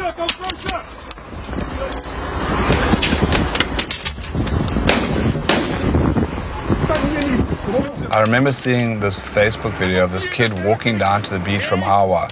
I remember seeing this Facebook video of this kid walking down to the beach from Awa.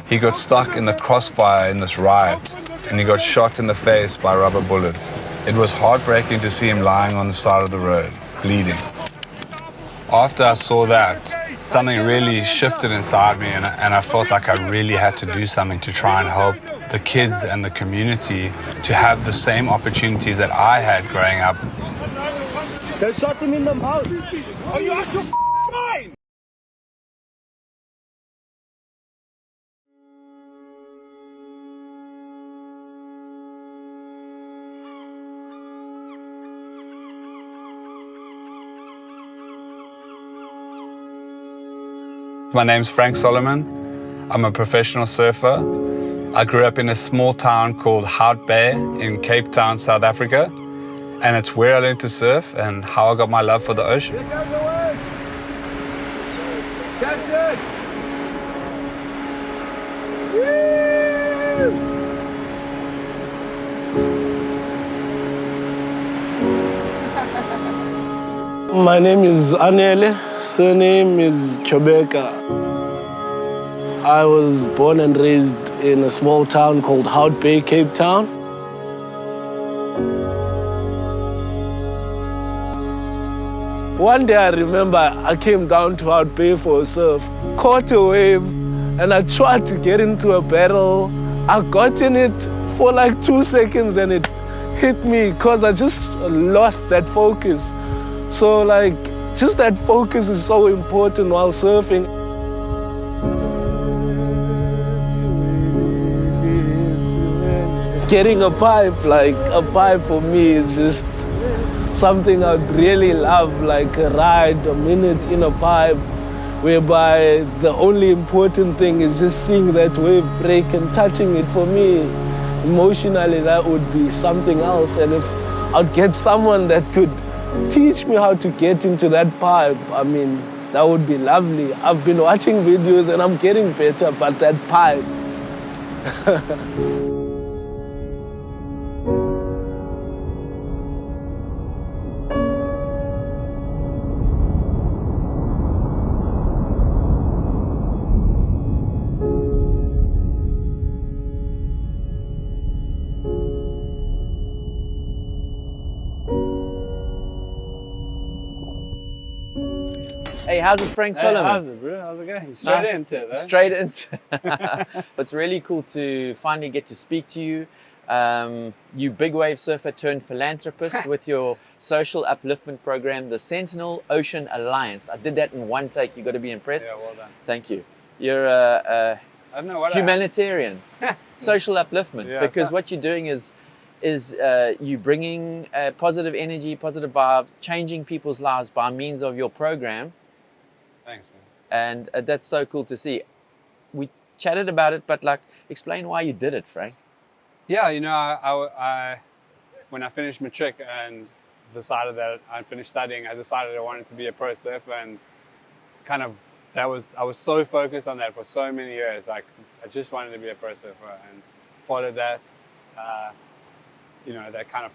He got stuck in the crossfire in this riot and he got shot in the face by rubber bullets. It was heartbreaking to see him lying on the side of the road, bleeding. After I saw that, something really shifted inside me and I felt like I really had to do something to try and help the kids and the community to have the same opportunities that I had growing up. They shot him in the mouth. Are you out your mind? My name's Frank Solomon. I'm a professional surfer. I grew up in a small town called Hout Bay in Cape Town, South Africa. And it's where I learned to surf and how I got my love for the ocean. My name is Anele, surname is Kyobeka. I was born and raised in a small town called Hout Bay, Cape Town. One day I remember I came down to Hout Bay for a surf, caught a wave, and I tried to get into a barrel. I got in it for like 2 seconds and it hit me because I just lost that focus. So like, just that focus is so important while surfing. Getting a pipe for me is just something I'd really love, like a ride, a minute in a pipe, whereby the only important thing is just seeing that wave break and touching it. For me, emotionally, that would be something else. And if I'd get someone that could teach me how to get into that pipe, I mean, that would be lovely. I've been watching videos and I'm getting better, but that pipe. Hey, how's it, Frank Solomon? Hey, how's it, bro? How's it going? Straight into it, eh? Straight into it. It's really cool to finally get to speak to you. You big wave surfer turned philanthropist with your social upliftment program, the Sentinel Ocean Alliance. I did that in one take. You got to be impressed. Yeah, well done. Thank you. You're a I don't know what humanitarian, social upliftment, Yeah, because so- what you're doing is you bringing positive energy, positive vibe, changing people's lives by means of your program. Thanks, man. And that's so cool to see. We chatted about it, but like, explain why you did it, Frank. Yeah, you know, I when I finished matric and decided that I'd finished studying, I decided I wanted to be a pro surfer, and kind of I was so focused on that for so many years. Like, I just wanted to be a pro surfer and followed that, you know, that kind of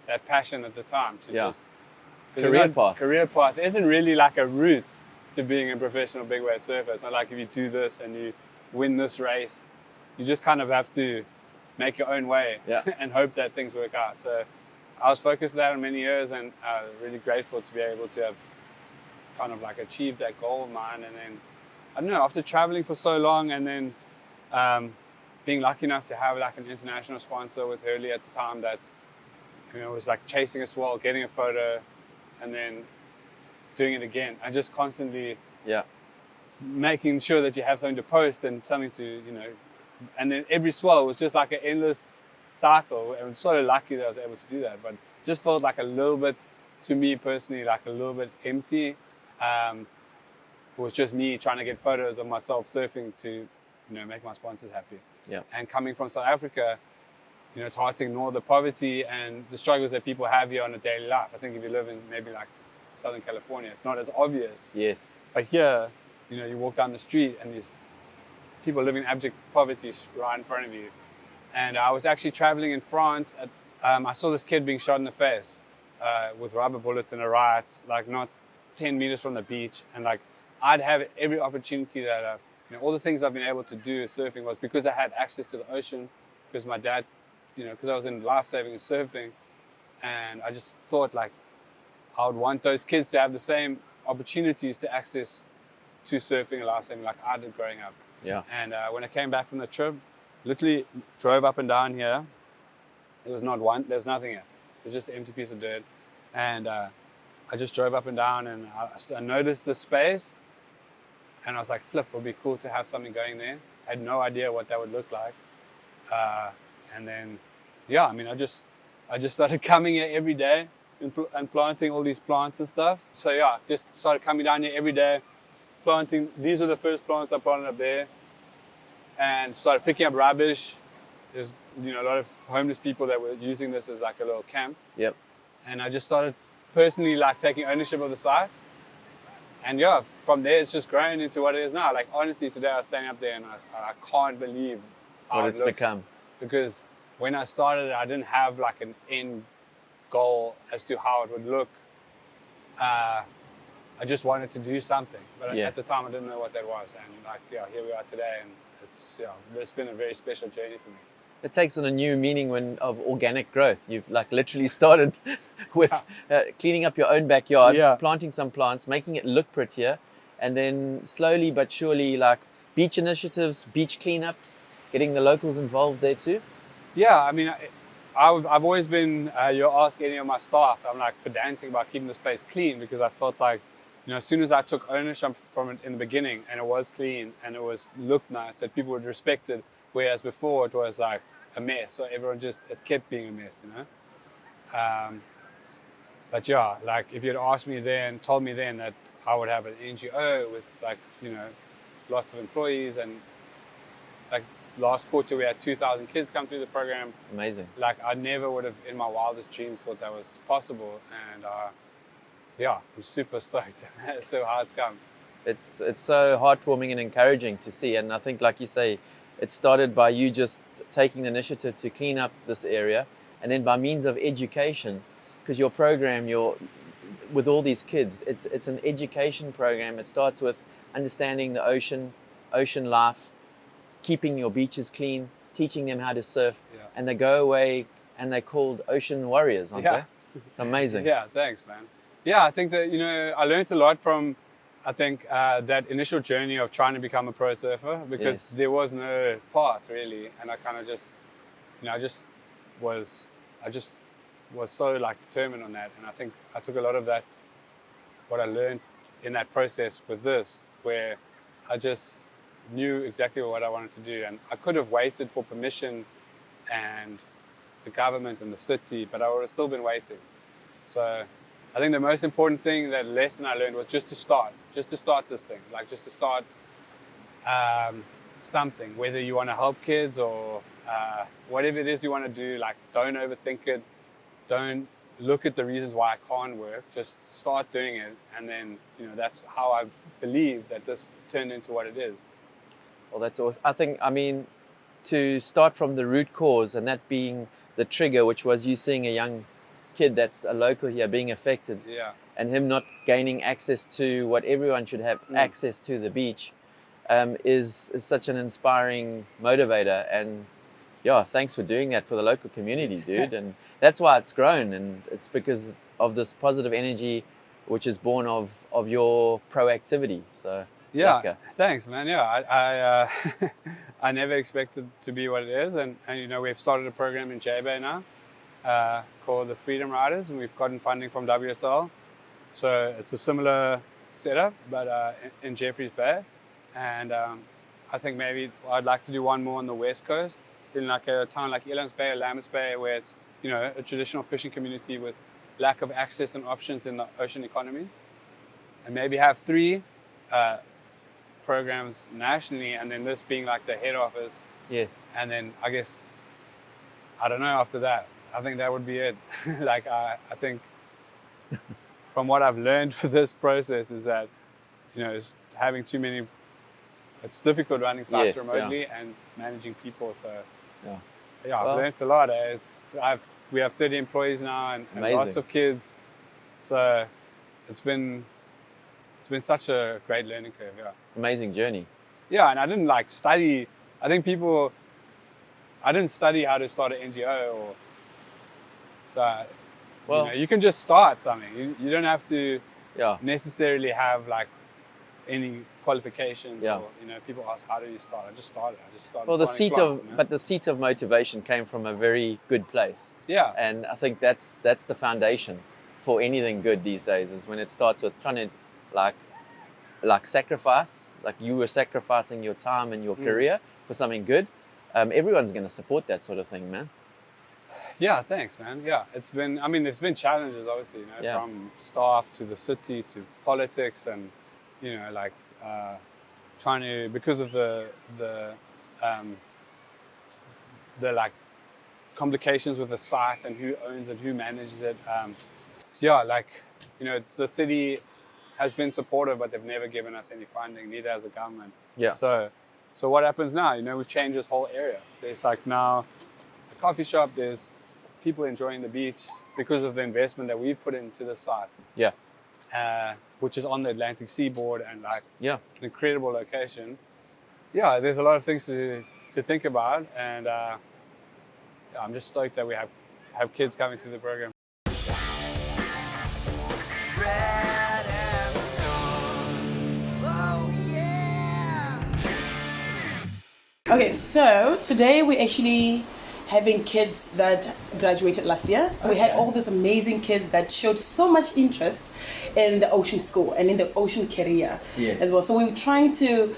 that passion at the time to just career path. There isn't really like a route to being a professional big wave surfer. It's not like if you do this and you win this race, you just kind of have to make your own way and hope that things work out. So I was focused on that in many years, and really grateful to be able to have kind of like achieved that goal of mine. And then, I don't know, after traveling for so long and then being lucky enough to have like an international sponsor with Hurley at the time that, you know, was like chasing a swell, getting a photo, and then doing it again, and just constantly making sure that you have something to post and something to, you know, and then every swell was just like an endless cycle. I was so lucky that I was able to do that, but just felt like a little bit, to me personally, like a little bit empty. It was just me trying to get photos of myself surfing to, you know, make my sponsors happy. And coming from South Africa, you know, it's hard to ignore the poverty and the struggles that people have here on a daily life. I think if you live in maybe like Southern California, it's not as obvious. Yes. But here, you know, you walk down the street and there's people living in abject poverty right in front of you. And I was actually traveling in France. I saw this kid being shot in the face with rubber bullets in a riot, like not 10 meters from the beach. And like I'd have every opportunity that all the things I've been able to do surfing was because I had access to the ocean, because my dad, because I was in lifesaving and surfing. And I just thought like I would want those kids to have the same opportunities to access to surfing and lifesaving like I did growing up. Yeah. And when I came back from the trip, literally drove up and down here. There was nothing here. It was just an empty piece of dirt. And I just drove up and down, and I noticed the space, and I was like, flip, it would be cool to have something going there. I had no idea what that would look like. And then, yeah, I mean, I just started coming here every day and planting all these plants and stuff. So yeah, just started coming down here every day, planting. These were the first plants I planted up there, and started picking up rubbish. There's a lot of homeless people that were using this as like a little camp. Yep. And I just started personally like taking ownership of the site. And yeah, from there it's just grown into what it is now. Like honestly, today I was standing up there and I can't believe how What it it's looks. become. Because when I started, I didn't have like an end goal as to how it would look. I just wanted to do something, but Yeah. at the time I didn't know what that was. And like, yeah, here we are today, and it's been a very special journey for me. It takes on a new meaning of organic growth. You've like literally started with cleaning up your own backyard, Yeah. planting some plants, making it look prettier, and then slowly but surely like beach initiatives, beach cleanups, getting the locals involved there too. Yeah, I mean, I've always been, you ask any of my staff, I'm like pedantic about keeping the space clean, because I felt like, as soon as I took ownership from it in the beginning and it was clean and it looked nice, that people would respect it. Whereas before it was like a mess, so everyone it kept being a mess, But yeah, like if you'd asked me then, told me then that I would have an NGO with like, lots of employees, and like last quarter we had 2,000 kids come through the program. Amazing. Like I never would have in my wildest dreams thought that was possible. And yeah, I'm super stoked. That's how it's come. It's so heartwarming and encouraging to see, and I think like you say, it started by you just taking the initiative to clean up this area, and then by means of education, because your program, with all these kids, it's an education program. It starts with understanding the ocean life, keeping your beaches clean, teaching them how to surf, Yeah. and they go away and they're called ocean warriors, aren't Yeah. they? It's amazing. Yeah, thanks, man. Yeah, I think that, I learned a lot from, I think, that initial journey of trying to become a pro surfer, because Yes. there was no path really. And I kind of just, I just was so like determined on that. And I think I took a lot of that, what I learned in that process with this, where I just knew exactly what I wanted to do. And I could have waited for permission and the government and the city, but I would have still been waiting. So I think the most important thing, that lesson I learned, was just to start this thing, like just to start something, whether you want to help kids or whatever it is you want to do. Like, don't overthink it. Don't look at the reasons why it can't work. Just start doing it. And then, that's how I believe that this turned into what it is. Well, that's awesome. I mean, to start from the root cause, and that being the trigger, which was you seeing a young kid that's a local here being affected, Yeah. and him not gaining access to what everyone should have access to, the beach, is such an inspiring motivator. And yeah, thanks for doing that for the local community, dude. And that's why it's grown, and it's because of this positive energy which is born of your proactivity. So Yeah, lekker. thanks, man. Yeah, I I never expected to be what it is, and we've started a program in Hout Bay now called the Freedom Riders, and we've gotten funding from WSL. So it's a similar setup, but in Jeffreys Bay, and I think maybe I'd like to do one more on the west coast, in like a town like Elands Bay or Lammas Bay, where it's a traditional fishing community with lack of access and options in the ocean economy, and maybe have 3 programs nationally, and then this being like the head office. Yes. And then I guess, I don't know, after that, I think that would be it. Like I think from what I've learned with this process is that, having too many it's difficult running sites Yes, remotely and managing people. So Yeah. I've Well- learned a lot. We have 30 employees now and lots Amazing. of kids. So it's been such a great learning curve. Yeah. Amazing journey. Yeah, and I didn't like study. I think I didn't study how to start an NGO or so. Well, You can just start something. You don't have to yeah. necessarily have like any qualifications. Yeah. Or people ask, how do you start? I just started. Well, the finding seat class, of but the seat of motivation came from a very good place, yeah, and I think that's the foundation for anything good these days. Is when it starts with trying to like sacrifice, like you were sacrificing your time and your career for something good. Everyone's going to support that sort of thing, man. yeah. Thanks, man. Yeah, it's been challenges, obviously, Yeah. from staff to the city to politics, and trying to, because of the like complications with the site and who owns it, who manages it. The city has been supportive, but they've never given us any funding, neither has the government. Yeah. So what happens now? We've changed this whole area. There's like now a coffee shop, there's people enjoying the beach because of the investment that we've put into the site. Yeah. Which is on the Atlantic seaboard and like Yeah. an incredible location. Yeah, there's a lot of things to think about, and I'm just stoked that we have kids coming to the program. Okay, so today we're actually having kids that graduated last year. So we had all these amazing kids that showed so much interest in the ocean school and in the ocean career as well. So we were trying to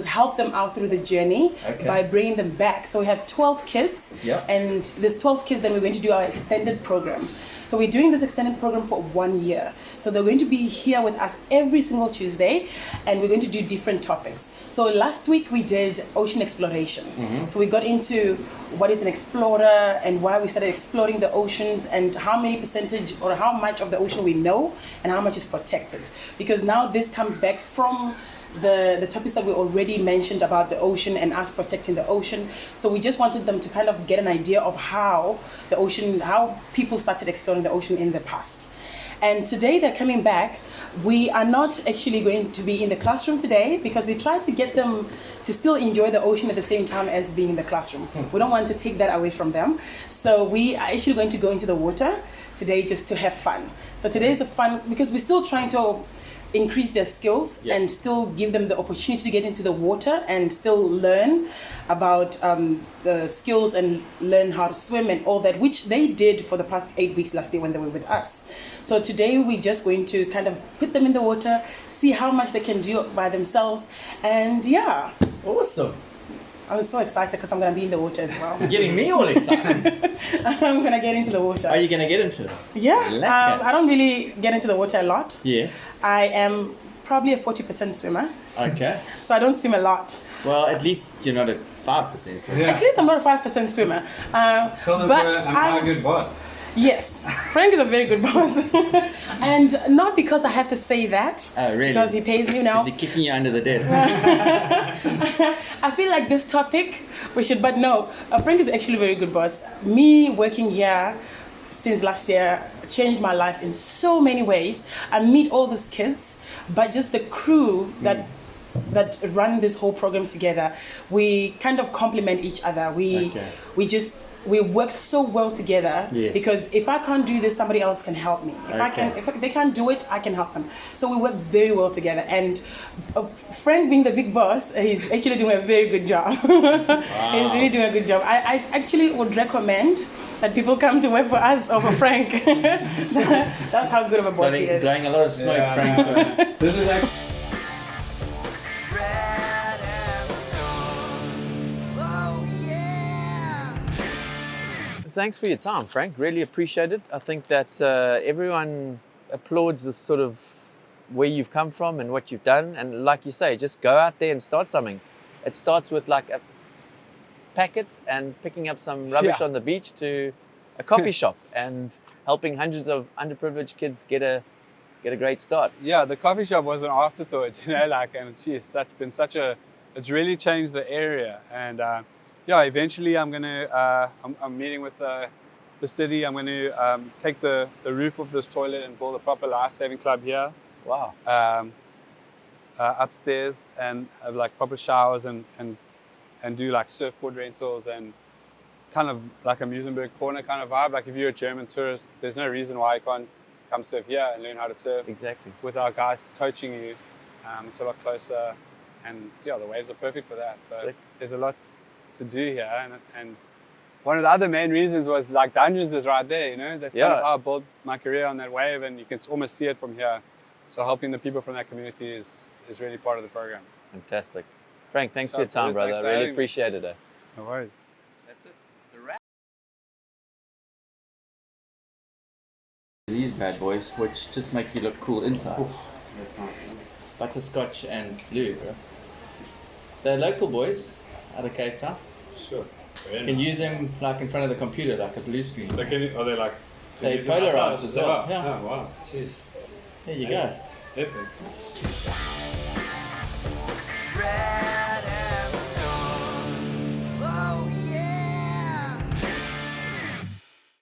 help them out through the journey by bringing them back. So we have 12 kids, and there's 12 kids, then we're going to do our extended program. So we're doing this extended program for 1 year. So they're going to be here with us every single Tuesday, and we're going to do different topics. So last week we did ocean exploration. So we got into what is an explorer and why we started exploring the oceans and how many percentage or how much of the ocean we know and how much is protected. Because now this comes back from the topics that we already mentioned about the ocean and us protecting the ocean. So we just wanted them to kind of get an idea of how people started exploring the ocean in the past. And today they're coming back. We are not actually going to be in the classroom today because we try to get them to still enjoy the ocean at the same time as being in the classroom. We don't want to take that away from them. So we are actually going to go into the water today just to have fun. So today is a fun, because we're still trying to increase their skills and still give them the opportunity to get into the water and still learn about the skills and learn how to swim and all that, which they did for the past 8 weeks last year when they were with us. So today we're just going to kind of put them in the water, see how much they can do by themselves, and yeah. Awesome. I'm so excited because I'm going to be in the water as well. You're getting me all excited. I'm going to get into the water. Are you going to get into it? Yeah, Lekker. I don't really get into the water a lot. Yes. I am probably a 40% swimmer, Okay. so I don't swim a lot. Well, at least you're not a 5% swimmer. Yeah. At least I'm not a 5% swimmer. Tell them but I'm a good boss. Yes, Frank is a very good boss. And not because I have to say that. Oh, really? Because he pays me now. Is he kicking you under the desk? I feel like this topic, but no, Frank is actually a very good boss. Me working here since last year changed my life in so many ways. I meet all these kids, but just the crew that run this whole program together, we kind of complement each other. We work so well together because if I can't do this, somebody else can help me. If they can't do it, I can help them. So we work very well together. And Frank, being the big boss, he's actually doing a very good job. He's really doing a good job. I actually would recommend that people come to work for us over Frank. That's how good of a boss he is. Blowing a lot of smoke, Frank. This is actually Thanks for your time, Frank. Really appreciate it. I think that everyone applauds this sort of where you've come from and what you've done. And like you say, just go out there and start something. It starts with like a packet and picking up some rubbish on the beach to a coffee shop and helping hundreds of underprivileged kids get get a great start. Yeah, the coffee shop was an afterthought, you know, like, and geez, it's really changed the area. And yeah, eventually I'm I'm meeting with the city. I'm going to take the roof of this toilet and build a proper life-saving club here. Wow. Upstairs, and have like proper showers and do like surfboard rentals and kind of like a Musenberg corner kind of vibe. Like if you're a German tourist, there's no reason why you can't come surf here and learn how to surf. Exactly. With our guys coaching you. It's a lot closer, and yeah, the waves are perfect for that. So Sick. there's a lot to do here, and one of the other main reasons was like Dungeons is right there, you know. That's kind of how I built my career on that wave, and you can almost see it from here. So helping the people from that community is really part of the program. Fantastic. Frank, thanks for your time, brother. I really appreciate it. No worries. That's it. It's a wrap. These bad boys, which just make you look cool inside. Oof, that's nice. Butterscotch and blue, bro. They're local boys out of Cape Town. Sure. You can use them like in front of the computer, like a blue screen. So are they like? They polarized as well. Yeah. Oh wow. Jeez. There you go. Epic.